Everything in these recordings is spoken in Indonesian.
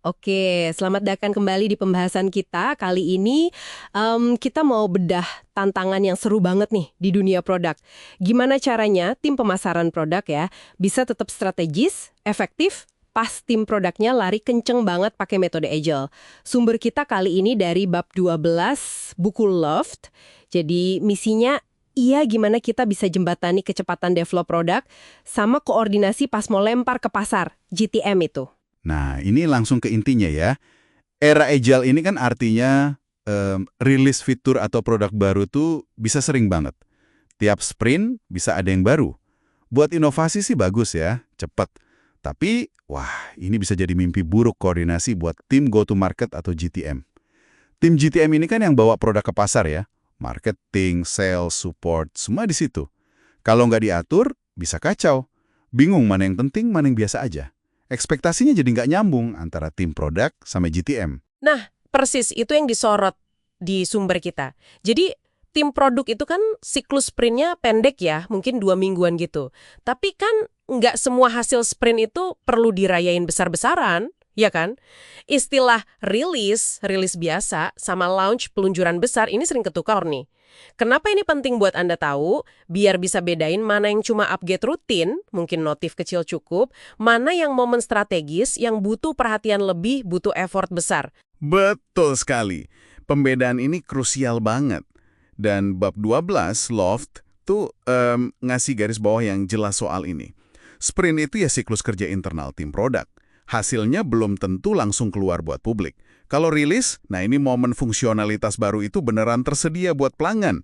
Oke, selamat datang kembali di pembahasan kita. Kali ini kita mau bedah tantangan yang seru banget nih di dunia produk. Gimana caranya tim pemasaran produk ya bisa tetap strategis, efektif, pas tim produknya lari kenceng banget pakai metode Agile. Sumber kita kali ini dari bab 12 buku Loft. Jadi misinya iya gimana kita bisa jembatani kecepatan develop produk sama koordinasi pas mau lempar ke pasar, GTM itu. Nah, ini langsung ke intinya ya. Era agile ini kan artinya rilis fitur atau produk baru tuh bisa sering banget. Tiap sprint bisa ada yang baru. Buat inovasi sih bagus ya, cepat. Tapi, wah, ini bisa jadi mimpi buruk koordinasi buat tim go-to-market atau GTM. Tim GTM ini kan yang bawa produk ke pasar ya. Marketing, sales, support, semua di situ. Kalau nggak diatur, bisa kacau. Bingung mana yang penting, mana yang biasa aja. Ekspektasinya jadi nggak nyambung antara tim produk sama GTM. Nah, persis itu yang disorot di sumber kita. Jadi, tim produk itu kan siklus sprintnya pendek ya, mungkin 2 mingguan gitu. Tapi kan nggak semua hasil sprint itu perlu dirayain besar-besaran, ya kan? Istilah rilis biasa, sama launch peluncuran besar ini sering ketukar nih. Kenapa ini penting buat Anda tahu? Biar bisa bedain mana yang cuma update rutin, mungkin notif kecil cukup, mana yang momen strategis yang butuh perhatian lebih, butuh effort besar. Betul sekali. Pembedaan ini krusial banget. Dan bab 12, Loft, tuh ngasih garis bawah yang jelas soal ini. Sprint itu ya siklus kerja internal tim produk. Hasilnya belum tentu langsung keluar buat publik. Kalau rilis, nah ini momen fungsionalitas baru itu beneran tersedia buat pelanggan.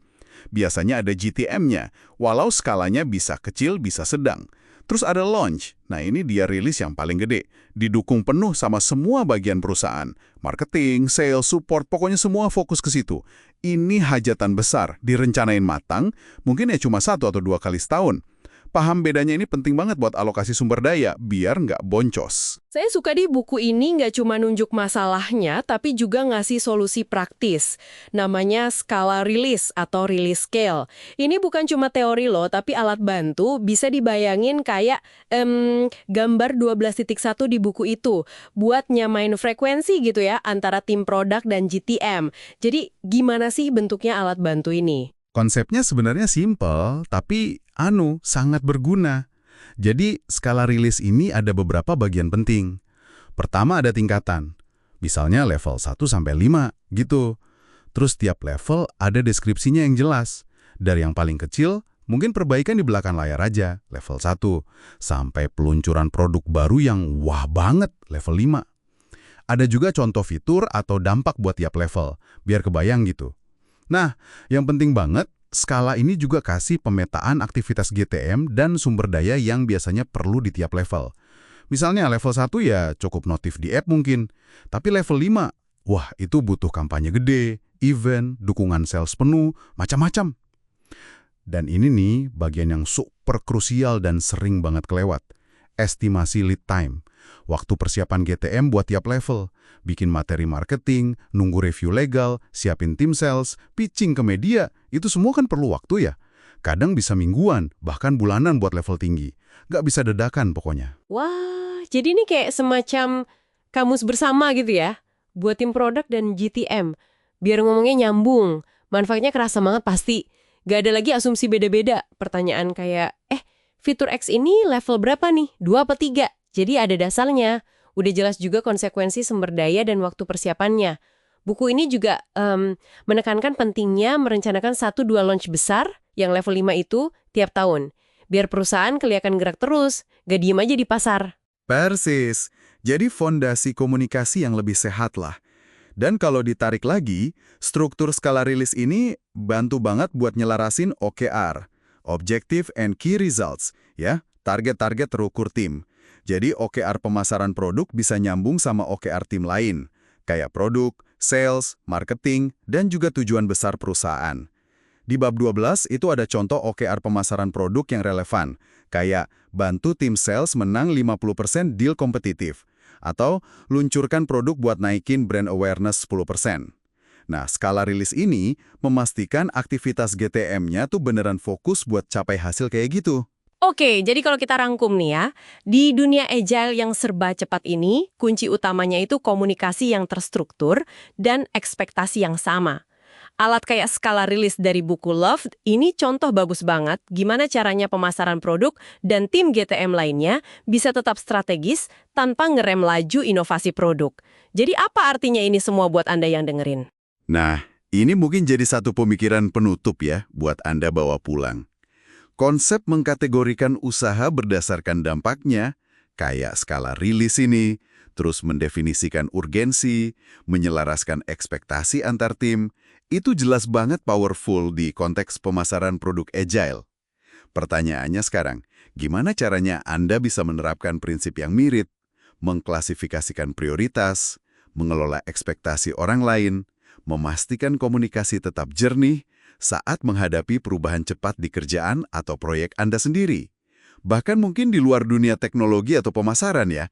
Biasanya ada GTM-nya, walau skalanya bisa kecil, bisa sedang. Terus ada launch, nah ini dia rilis yang paling gede. Didukung penuh sama semua bagian perusahaan. Marketing, sales, support, pokoknya semua fokus ke situ. Ini hajatan besar, direncanain matang, mungkin ya cuma 1 atau 2 kali setahun. Paham bedanya ini penting banget buat alokasi sumber daya, biar nggak boncos. Saya suka di buku ini nggak cuma nunjuk masalahnya, tapi juga ngasih solusi praktis. Namanya skala rilis atau release scale. Ini bukan cuma teori loh, tapi alat bantu bisa dibayangin kayak gambar 12.1 di buku itu. Buat nyamain frekuensi gitu ya, antara tim produk dan GTM. Jadi gimana sih bentuknya alat bantu ini? Konsepnya sebenarnya simpel, tapi sangat berguna. Jadi, skala rilis ini ada beberapa bagian penting. Pertama ada tingkatan, misalnya level 1 sampai 5 gitu. Terus tiap level ada deskripsinya yang jelas. Dari yang paling kecil, mungkin perbaikan di belakang layar aja, level 1, sampai peluncuran produk baru yang wah banget, level 5. Ada juga contoh fitur atau dampak buat tiap level, biar kebayang gitu. Nah, yang penting banget, skala ini juga kasih pemetaan aktivitas GTM dan sumber daya yang biasanya perlu di tiap level. Misalnya level 1 ya cukup notif di app mungkin, tapi level 5, wah itu butuh kampanye gede, event, dukungan sales penuh, macam-macam. Dan ini nih bagian yang super krusial dan sering banget kelewat. Estimasi lead time. Waktu persiapan GTM buat tiap level. Bikin materi marketing, nunggu review legal, siapin tim sales, pitching ke media. Itu semua kan perlu waktu ya. Kadang bisa mingguan, bahkan bulanan buat level tinggi. Nggak bisa dadakan pokoknya. Wah, jadi ini kayak semacam kamus bersama gitu ya, buat tim produk dan GTM. Biar ngomongnya nyambung, manfaatnya kerasa banget pasti. Gak ada lagi asumsi beda-beda. Pertanyaan kayak, fitur X ini level berapa nih? 2 apa 3? Jadi ada dasarnya. Udah jelas juga konsekuensi sumber daya dan waktu persiapannya. Buku ini juga menekankan pentingnya merencanakan 1-2 launch besar yang level 5 itu tiap tahun. Biar perusahaan kelihatan gerak terus, gak diem aja di pasar. Persis. Jadi fondasi komunikasi yang lebih sehat lah. Dan kalau ditarik lagi, struktur skala rilis ini bantu banget buat nyelarasin OKR, Objective and Key Results, ya, target-target terukur tim. Jadi OKR pemasaran produk bisa nyambung sama OKR tim lain, kayak produk, sales, marketing, dan juga tujuan besar perusahaan. Di bab 12 itu ada contoh OKR pemasaran produk yang relevan, kayak bantu tim sales menang 50% deal kompetitif, atau luncurkan produk buat naikin brand awareness 10%. Nah, skala rilis ini memastikan aktivitas GTM-nya tuh beneran fokus buat capai hasil kayak gitu. Oke, jadi kalau kita rangkum nih ya, di dunia agile yang serba cepat ini, kunci utamanya itu komunikasi yang terstruktur dan ekspektasi yang sama. Alat kayak skala rilis dari buku Love, ini contoh bagus banget gimana caranya pemasaran produk dan tim GTM lainnya bisa tetap strategis tanpa ngerem laju inovasi produk. Jadi apa artinya ini semua buat Anda yang dengerin? Nah, ini mungkin jadi satu pemikiran penutup ya buat Anda bawa pulang. Konsep mengkategorikan usaha berdasarkan dampaknya, kayak skala rilis ini, terus mendefinisikan urgensi, menyelaraskan ekspektasi antar tim, itu jelas banget powerful di konteks pemasaran produk agile. Pertanyaannya sekarang, gimana caranya Anda bisa menerapkan prinsip yang mirip, mengklasifikasikan prioritas, mengelola ekspektasi orang lain, memastikan komunikasi tetap jernih, saat menghadapi perubahan cepat di kerjaan atau proyek Anda sendiri. Bahkan mungkin di luar dunia teknologi atau pemasaran ya.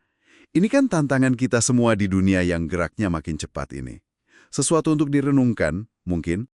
Ini kan tantangan kita semua di dunia yang geraknya makin cepat ini. Sesuatu untuk direnungkan, mungkin,